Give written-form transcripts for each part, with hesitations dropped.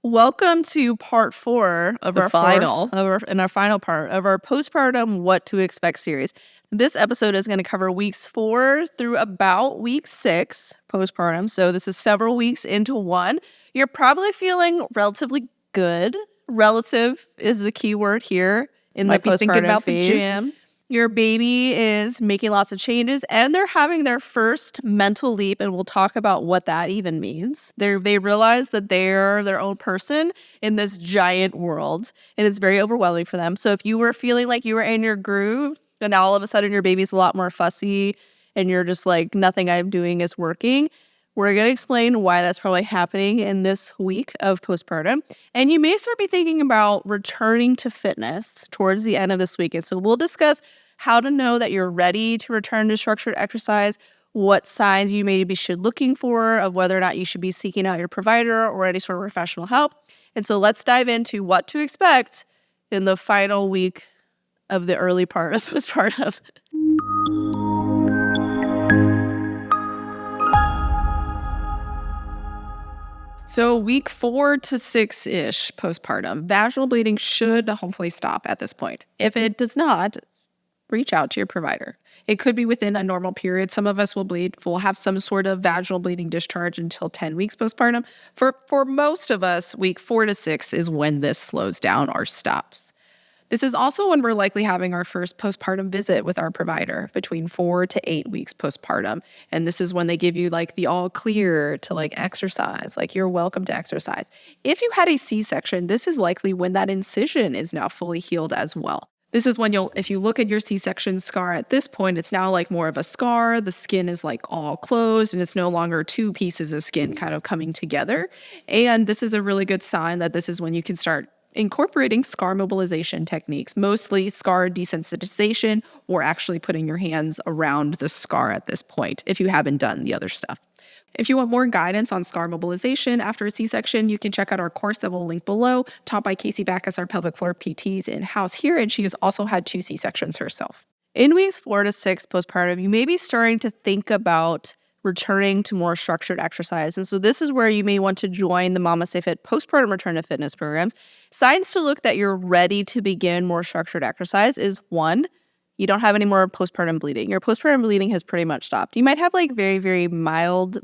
Welcome to part 4 of our final part of our Postpartum What to Expect series. This episode is going to cover weeks 4 through about week 6 postpartum. So this is several weeks into one. You're probably feeling relatively good. Relative is the key word here in the postpartum thinking about phase. the gym. Your baby is making lots of changes and they're having their first mental leap, and we'll talk about what that even means. They realize that they're their own person in this giant world, and it's very overwhelming for them. So if you were feeling like you were in your groove, then all of a sudden your baby's a lot more fussy and you're just like, nothing I'm doing is working. We're going to explain why that's probably happening in this week of postpartum. And you may start be thinking about returning to fitness towards the end of this week. And so we'll discuss how to know that you're ready to return to structured exercise, what signs you maybe should looking for of whether or not you should be seeking out your provider or any sort of professional help. And so let's dive into what to expect in the final week of the early part of postpartum. So week 4 to 6-ish postpartum, vaginal bleeding should hopefully stop at this point. If it does not, reach out to your provider. It could be within a normal period. Some of us will have some sort of vaginal bleeding discharge until 10 weeks postpartum. For most of us, week 4 to 6 is when this slows down or stops. This is also when we're likely having our first postpartum visit with our provider between 4 to 8 weeks postpartum. And this is when they give you like the all clear to like exercise, like you're welcome to exercise. If you had a C-section, this is likely when that incision is now fully healed as well. This is when if you look at your C-section scar at this point, it's now like more of a scar. The skin is like all closed and it's no longer two pieces of skin kind of coming together. And this is a really good sign that this is when you can start incorporating scar mobilization techniques, mostly scar desensitization or actually putting your hands around the scar at this point if you haven't done the other stuff. If you want more guidance on scar mobilization after a C-section, you can check out our course that we'll link below, taught by Casey Backus, our pelvic floor PTs in-house here, and she has also had 2 C-sections herself. In weeks 4 to 6 postpartum, you may be starting to think about returning to more structured exercise. And so this is where you may want to join the Mama Stay Fit postpartum return to fitness programs. Signs to look that you're ready to begin more structured exercise is 1, you don't have any more postpartum bleeding. Your postpartum bleeding has pretty much stopped. You might have like very, very mild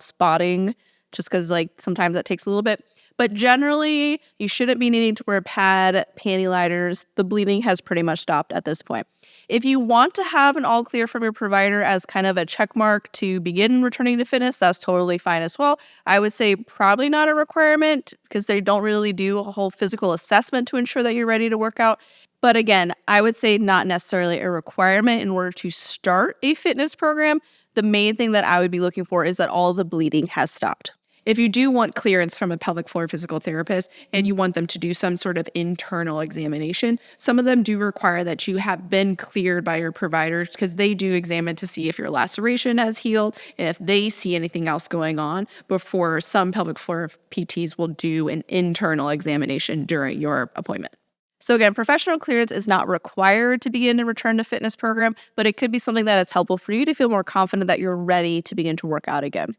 spotting, just because like sometimes that takes a little bit. But generally, you shouldn't be needing to wear a pad, panty liners. The bleeding has pretty much stopped at this point. If you want to have an all clear from your provider as kind of a check mark to begin returning to fitness, that's totally fine as well. I would say probably not a requirement because they don't really do a whole physical assessment to ensure that you're ready to work out. But again, I would say not necessarily a requirement in order to start a fitness program. The main thing that I would be looking for is that all the bleeding has stopped. If you do want clearance from a pelvic floor physical therapist and you want them to do some sort of internal examination, some of them do require that you have been cleared by your providers because they do examine to see if your laceration has healed and if they see anything else going on before some pelvic floor PTs will do an internal examination during your appointment. So again, professional clearance is not required to begin a return to fitness program, but it could be something that is helpful for you to feel more confident that you're ready to begin to work out again.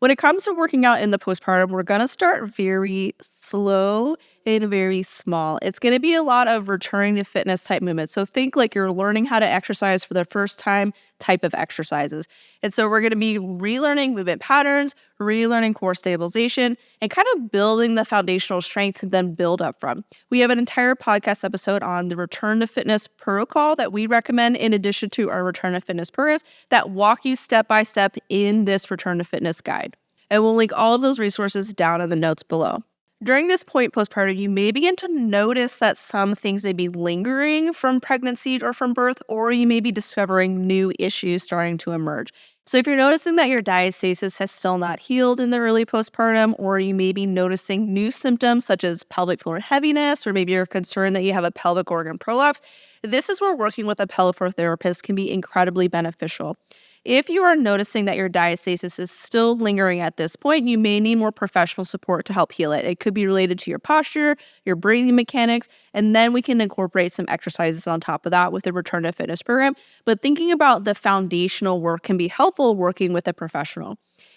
When it comes to working out in the postpartum, we're going to start very slow and very small. It's going to be a lot of returning to fitness type movements. So think like you're learning how to exercise for the first time type of exercises. And so we're going to be relearning movement patterns, relearning core stabilization, and kind of building the foundational strength to then build up from. We have an entire podcast episode on the return to fitness protocol that we recommend in addition to our return to fitness programs that walk you step by step in this return to fitness guide. And we'll link all of those resources down in the notes below. During this point postpartum, you may begin to notice that some things may be lingering from pregnancy or from birth, or you may be discovering new issues starting to emerge. So if you're noticing that your diastasis has still not healed in the early postpartum, or you may be noticing new symptoms such as pelvic floor heaviness, or maybe you're concerned that you have a pelvic organ prolapse, this is where working with a pelvic floor therapist can be incredibly beneficial. If you are noticing that your diastasis is still lingering at this point, you may need more professional support to help heal it. It could be related to your posture, your breathing mechanics, and then we can incorporate some exercises on top of that with the return to fitness program. But thinking about the foundational work can be helpful working with a professional.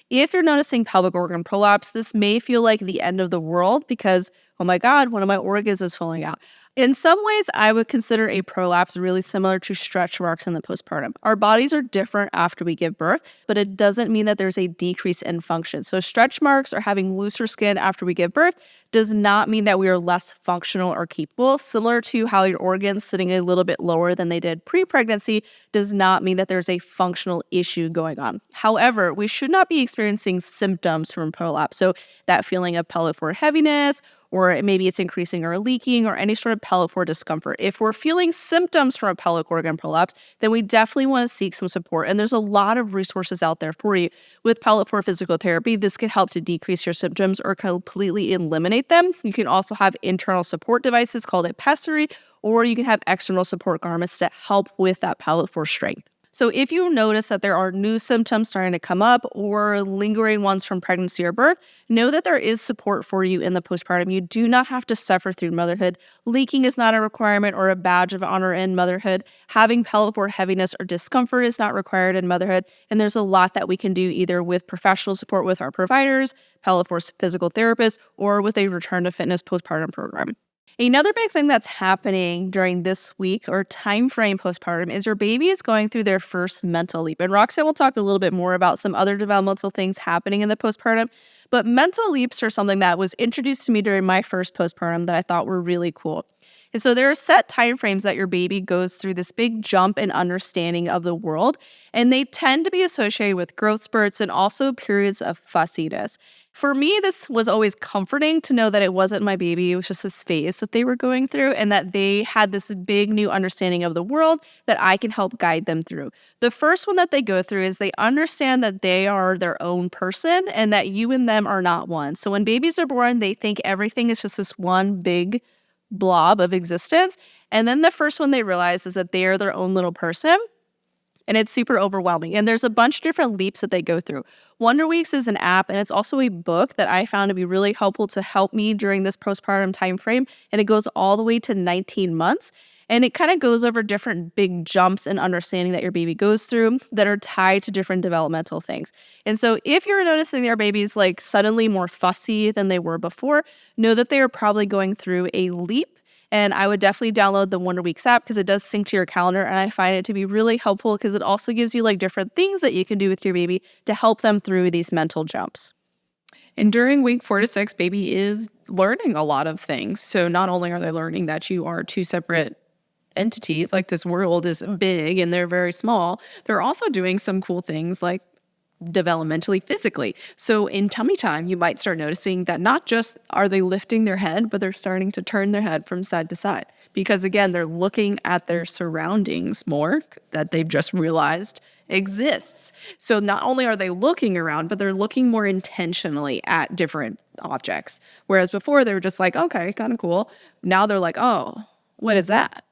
If you're noticing pelvic organ prolapse, this may feel like the end of the world because, oh my God, one of my organs is falling out. In some ways, I would consider a prolapse really similar to stretch marks in the postpartum. Our bodies are different after we give birth, but it doesn't mean that there's a decrease in function. So, stretch marks or having looser skin after we give birth does not mean that we are less functional or capable. Similar to how your organs sitting a little bit lower than they did pre-pregnancy does not mean that there's a functional issue going on. However, we should not be experiencing symptoms from prolapse. So that feeling of pelvic floor heaviness, or maybe it's increasing or leaking, or any sort of pelvic floor discomfort. If we're feeling symptoms from a pelvic organ prolapse, then we definitely want to seek some support. And there's a lot of resources out there for you. With pelvic floor physical therapy, this can help to decrease your symptoms or completely eliminate them. You can also have internal support devices called a pessary, or you can have external support garments to help with that pelvic floor strength. So if you notice that there are new symptoms starting to come up or lingering ones from pregnancy or birth, know that there is support for you in the postpartum. You do not have to suffer through motherhood. Leaking is not a requirement or a badge of honor in motherhood. Having pelvic floor heaviness or discomfort is not required in motherhood. And there's a lot that we can do either with professional support with our providers, pelvic floor physical therapists, or with a return to fitness postpartum program. Another big thing that's happening during this week or time frame postpartum is your baby is going through their first mental leap. And Roxanne will talk a little bit more about some other developmental things happening in the postpartum. But mental leaps are something that was introduced to me during my first postpartum that I thought were really cool. And so there are set time frames that your baby goes through this big jump in understanding of the world. And they tend to be associated with growth spurts and also periods of fussiness. For me, this was always comforting to know that it wasn't my baby. It was just this phase that they were going through and that they had this big new understanding of the world that I can help guide them through. The first one that they go through is they understand that they are their own person and that you and them are not one. So when babies are born, they think everything is just this one big blob of existence. And then the first one they realize is that they are their own little person. And it's super overwhelming. And there's a bunch of different leaps that they go through. Wonder Weeks is an app, and it's also a book that I found to be really helpful to help me during this postpartum time frame. And it goes all the way to 19 months. And it kind of goes over different big jumps in understanding that your baby goes through that are tied to different developmental things. And so if you're noticing your baby's like suddenly more fussy than they were before, know that they are probably going through a leap. And I would definitely download the Wonder Weeks app because it does sync to your calendar. And I find it to be really helpful because it also gives you like different things that you can do with your baby to help them through these mental jumps. And during week 4 to 6, baby is learning a lot of things. So not only are they learning that you are two separate entities, like this world is big and they're very small, they're also doing some cool things like developmentally, physically. So in tummy time, you might start noticing that not just are they lifting their head, but they're starting to turn their head from side to side. Because again, they're looking at their surroundings more that they've just realized exists. So not only are they looking around, but they're looking more intentionally at different objects. Whereas before they were just like, okay, kind of cool. Now they're like, oh, what is that?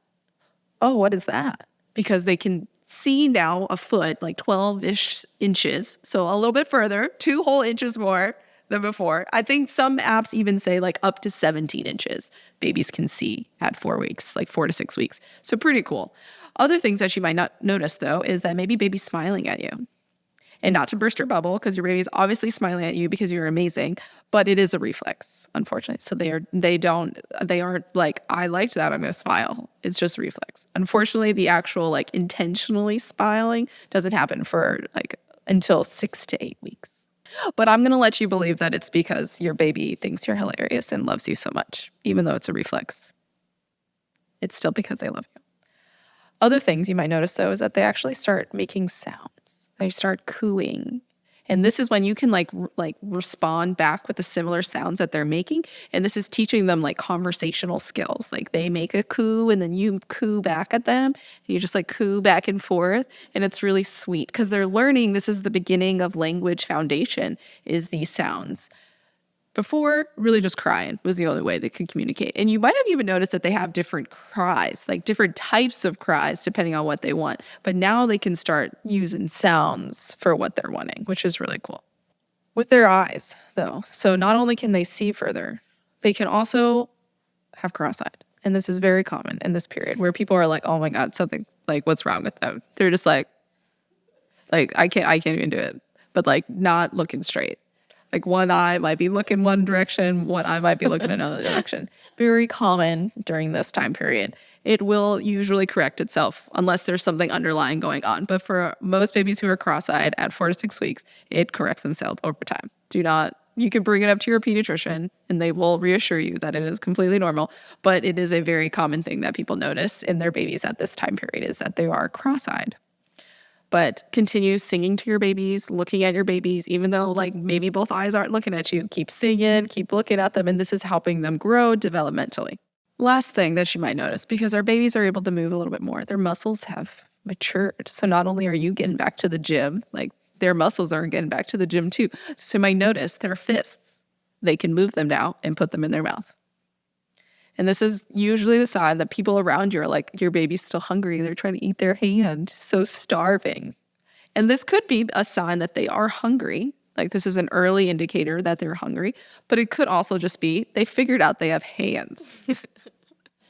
Oh, what is that? Because they can see now a foot, like 12-ish inches. So a little bit further, 2 whole inches more than before. I think some apps even say like up to 17 inches babies can see at 4 weeks, like 4 to 6 weeks. So pretty cool. Other things that you might not notice though is that maybe baby's smiling at you. And not to burst your bubble, because your baby is obviously smiling at you because you're amazing, but it is a reflex, unfortunately. So they aren't like, I liked that, I'm going to smile. It's just reflex. Unfortunately, the actual like intentionally smiling doesn't happen for like until 6 to 8 weeks. But I'm going to let you believe that it's because your baby thinks you're hilarious and loves you so much, even though it's a reflex. It's still because they love you. Other things you might notice though is that they actually start making sounds. They start cooing. And this is when you can like respond back with the similar sounds that they're making. And this is teaching them like conversational skills. Like they make a coo and then you coo back at them. And you just like coo back and forth. And it's really sweet because they're learning this is the beginning of language foundation is these sounds. Before, really just crying was the only way they could communicate. And you might have even noticed that they have different cries, like different types of cries, depending on what they want. But now they can start using sounds for what they're wanting, which is really cool. With their eyes, though, so not only can they see further, they can also have cross-eyed. And this is very common in this period where people are like, oh my God, something like what's wrong with them? They're just like I can't even do it. but like not looking straight. Like one eye might be looking one direction, one eye might be looking another direction. Very common during this time period. It will usually correct itself unless there's something underlying going on. But for most babies who are cross-eyed at 4 to 6 weeks, it corrects themselves over time. You can bring it up to your pediatrician and they will reassure you that it is completely normal. But it is a very common thing that people notice in their babies at this time period is that they are cross-eyed. But continue singing to your babies, looking at your babies, even though like maybe both eyes aren't looking at you. Keep singing, keep looking at them, and this is helping them grow developmentally. Last thing that you might notice, because our babies are able to move a little bit more, their muscles have matured. So not only are you getting back to the gym, like their muscles are getting back to the gym too. So you might notice their fists. They can move them now and put them in their mouth. And this is usually the sign that people around you are like, your baby's still hungry. They're trying to eat their hand, so starving. And this could be a sign that they are hungry. Like this is an early indicator that they're hungry. But it could also just be they figured out they have hands.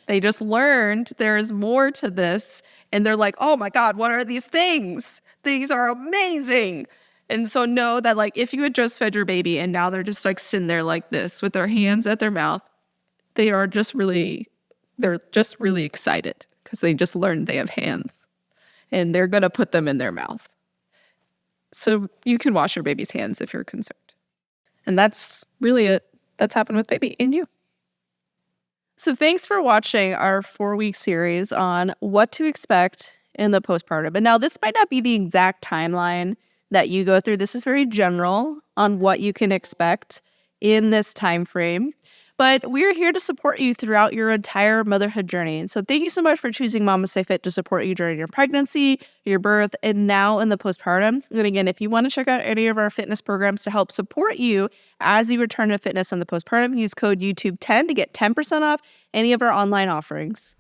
They just learned there's more to this. And they're like, oh my God, what are these things? These are amazing. And so know that like if you had just fed your baby and now they're just like sitting there like this with their hands at their mouth, they're just really excited because they just learned they have hands and they're going to put them in their mouth. So you can wash your baby's hands if you're concerned. And that's really it. That's happened with baby and you. So thanks for watching our 4-week series on what to expect in the postpartum. And now this might not be the exact timeline that you go through. This is very general on what you can expect in this time frame. But we're here to support you throughout your entire motherhood journey. And so thank you so much for choosing Mama Stay Fit to support you during your pregnancy, your birth, and now in the postpartum. And again, if you want to check out any of our fitness programs to help support you as you return to fitness in the postpartum, use code YouTube10 to get 10% off any of our online offerings.